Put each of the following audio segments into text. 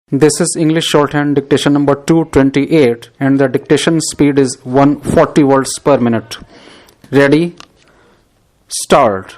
This is English shorthand dictation number 228 and the dictation speed is 140 words per minute. Ready? Start.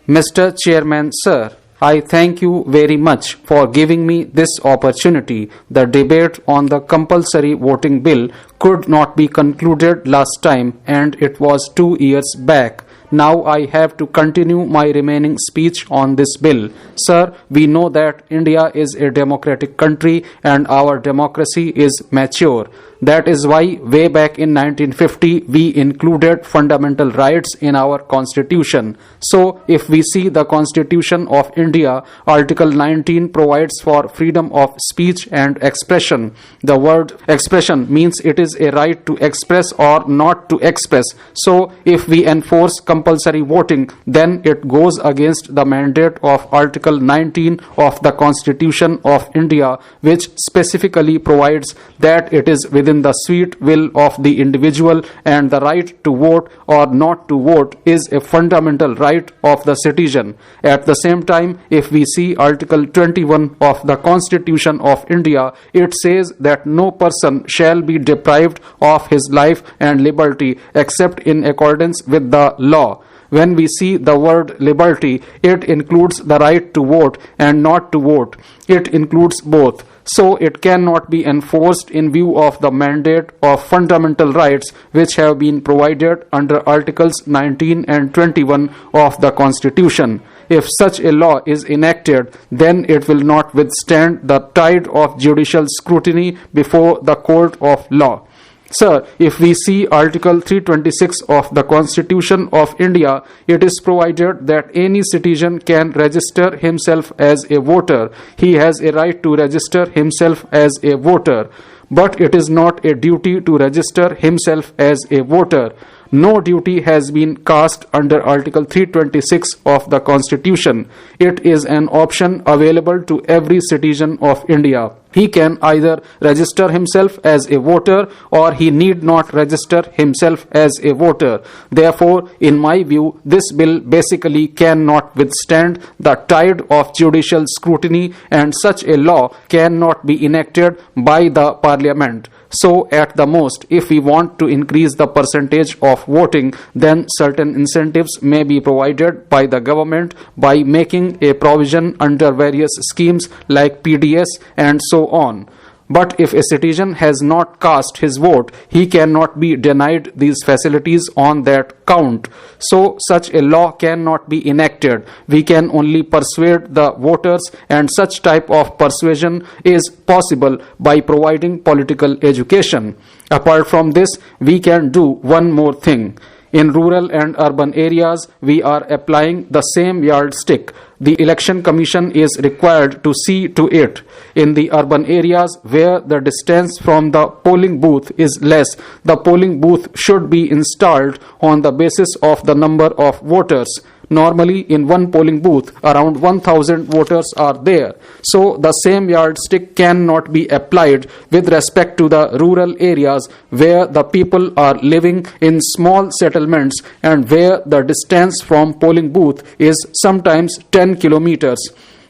Mr. Chairman, sir, I thank you very much for giving me this opportunity. The debate on the compulsory voting bill could not be concluded last time and it was 2 years back. Now I have to continue my remaining speech on this bill. Sir, we know that India is a democratic country and our democracy is mature. That is why way back in 1950 we included fundamental rights in our constitution. So if we see the Constitution of India, Article 19 provides for freedom of speech and expression. The word expression means it is a right to express or not to express. So if we enforce compulsory voting, then it goes against the mandate of Article 19 of the Constitution of India, which specifically provides that it is within the sweet will of the individual and the right to vote or not to vote is a fundamental right of the citizen. At the same time, if we see Article 21 of the Constitution of India, it says that no person shall be deprived of his life and liberty except in accordance with the law. When we see the word liberty, it includes the right to vote and not to vote. It includes both. So it cannot be enforced in view of the mandate of fundamental rights which have been provided under Articles 19 and 21 of the Constitution. If such a law is enacted, then it will not withstand the tide of judicial scrutiny before the court of law. Sir, if we see Article 326 of the Constitution of India, it is provided that any citizen can register himself as a voter. He has a right to register himself as a voter. But it is not a duty to register himself as a voter. No duty has been cast under Article 326 of the Constitution. It is an option available to every citizen of India. He can either register himself as a voter or he need not register himself as a voter. Therefore, in my view, this bill basically cannot withstand the tide of judicial scrutiny and such a law cannot be enacted by the Parliament. So at the most, if we want to increase the percentage of voting, then certain incentives may be provided by the government by making a provision under various schemes like PDS and so on. But if a citizen has not cast his vote, he cannot be denied these facilities on that count. So such a law cannot be enacted. We can only persuade the voters, and such type of persuasion is possible by providing political education. Apart from this, we can do one more thing. In rural and urban areas, we are applying the same yardstick. The Election Commission is required to see to it. In the urban areas where the distance from the polling booth is less, the polling booth should be installed on the basis of the number of voters. Normally, in one polling booth, around 1,000 voters are there. So, the same yardstick cannot be applied with respect to the rural areas where the people are living in small settlements and where the distance from polling booth is sometimes 10 kilometers.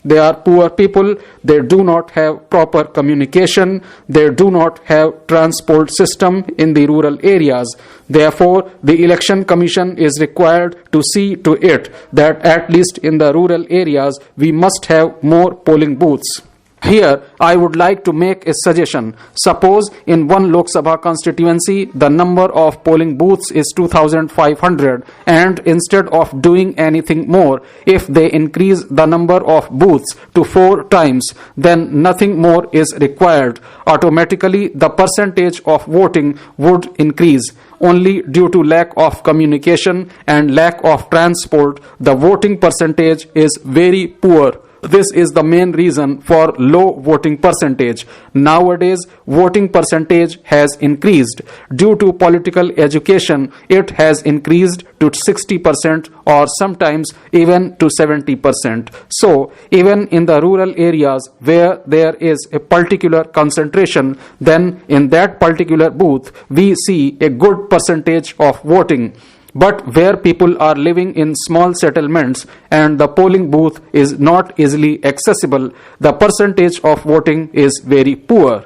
They are poor people, they do not have proper communication, they do not have transport system in the rural areas. Therefore, the Election Commission is required to see to it that at least in the rural areas, we must have more polling booths. Here, I would like to make a suggestion. Suppose in one Lok Sabha constituency, the number of polling booths is 2,500 and instead of doing anything more, if they increase the number of booths to 4 times, then nothing more is required. Automatically, the percentage of voting would increase. Only due to lack of communication and lack of transport, the voting percentage is very poor. This is the main reason for low voting percentage. Nowadays, voting percentage has increased. Due to political education, it has increased to 60% or sometimes even to 70%. So, even in the rural areas where there is a particular concentration, then in that particular booth, we see a good percentage of voting. But where people are living in small settlements and the polling booth is not easily accessible, the percentage of voting is very poor.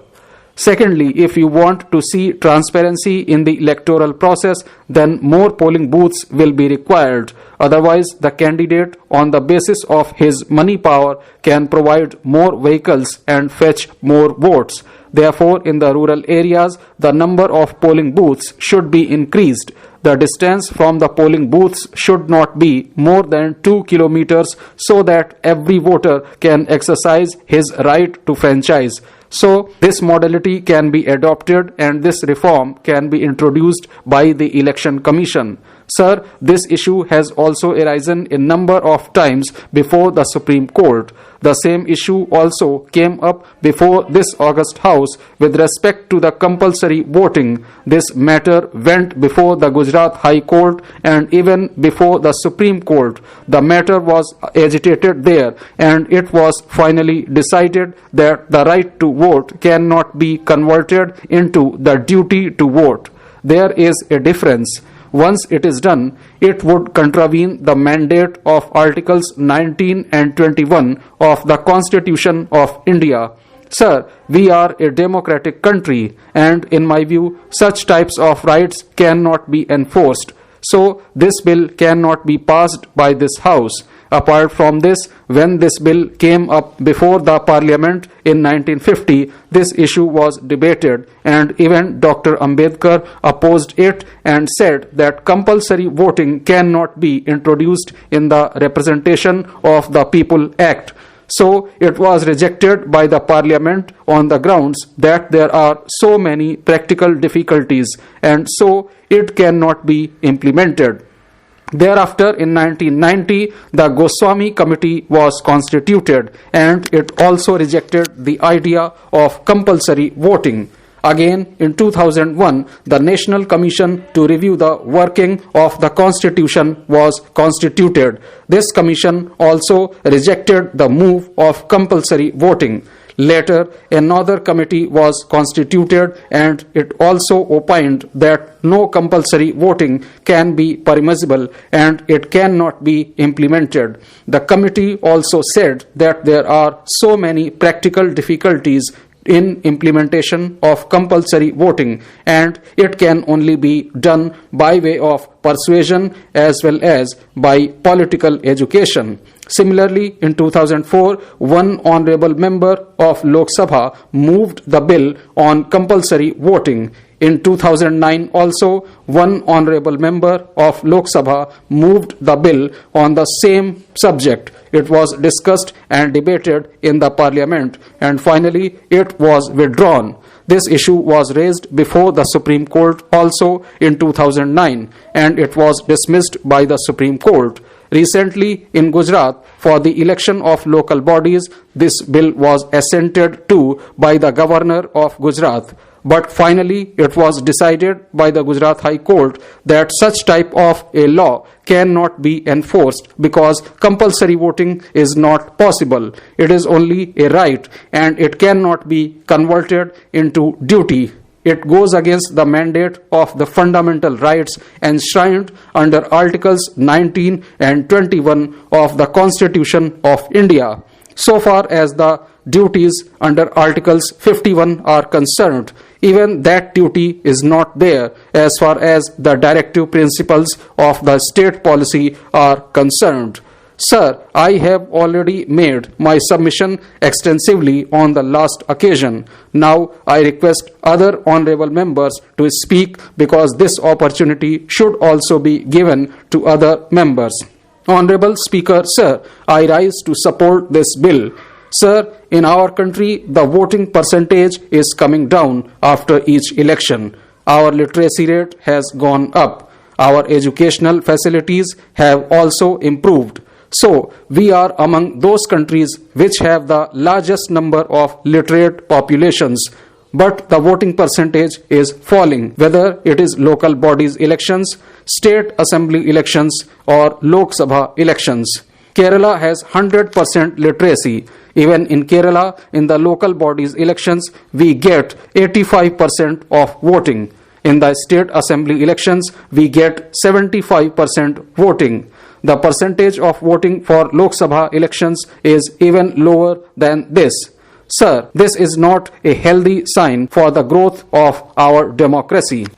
Secondly, if you want to see transparency in the electoral process, then more polling booths will be required. Otherwise, the candidate, on the basis of his money power, can provide more vehicles and fetch more votes. Therefore, in the rural areas, the number of polling booths should be increased. The distance from the polling booths should not be more than 2 kilometers so that every voter can exercise his right to franchise. So, this modality can be adopted and this reform can be introduced by the Election Commission. Sir, this issue has also arisen a number of times before the Supreme Court. The same issue also came up before this August House with respect to the compulsory voting. This matter went before the Gujarat High Court and even before the Supreme Court. The matter was agitated there and it was finally decided that the right to vote cannot be converted into the duty to vote. There is a difference. Once it is done, it would contravene the mandate of Articles 19 and 21 of the Constitution of India. Sir, we are a democratic country and in my view, such types of rights cannot be enforced. So, this bill cannot be passed by this House. Apart from this, when this bill came up before the Parliament in 1950, this issue was debated and even Dr. Ambedkar opposed it and said that compulsory voting cannot be introduced in the Representation of the People Act. So, it was rejected by the Parliament on the grounds that there are so many practical difficulties and so it cannot be implemented. Thereafter, in 1990, the Goswami Committee was constituted and it also rejected the idea of compulsory voting. Again, in 2001, the National Commission to review the working of the Constitution was constituted. This commission also rejected the move of compulsory voting. Later, another committee was constituted and it also opined that no compulsory voting can be permissible and it cannot be implemented. The committee also said that there are so many practical difficulties in implementation of compulsory voting and it can only be done by way of persuasion as well as by political education. Similarly, in 2004, one honorable member of Lok Sabha moved the bill on compulsory voting. In 2009 also, one honorable member of Lok Sabha moved the bill on the same subject. It was discussed and debated in the Parliament and finally it was withdrawn. This issue was raised before the Supreme Court also in 2009 and it was dismissed by the Supreme Court. Recently, in Gujarat, for the election of local bodies, this bill was assented to by the Governor of Gujarat. But finally, it was decided by the Gujarat High Court that such type of a law cannot be enforced because compulsory voting is not possible. It is only a right and it cannot be converted into duty. It goes against the mandate of the fundamental rights enshrined under Articles 19 and 21 of the Constitution of India. So far as the duties under Articles 51 are concerned, even that duty is not there as far as the directive principles of the state policy are concerned. Sir, I have already made my submission extensively on the last occasion. Now I request other honorable members to speak because this opportunity should also be given to other members. Honorable Speaker, sir, I rise to support this bill. Sir, in our country, the voting percentage is coming down after each election. Our literacy rate has gone up. Our educational facilities have also improved. So, we are among those countries which have the largest number of literate populations. But the voting percentage is falling, whether it is local bodies elections, state assembly elections, or Lok Sabha elections. Kerala has 100% literacy. Even in Kerala, in the local bodies elections, we get 85% of voting. In the state assembly elections, we get 75% voting. The percentage of voting for Lok Sabha elections is even lower than this. Sir, this is not a healthy sign for the growth of our democracy.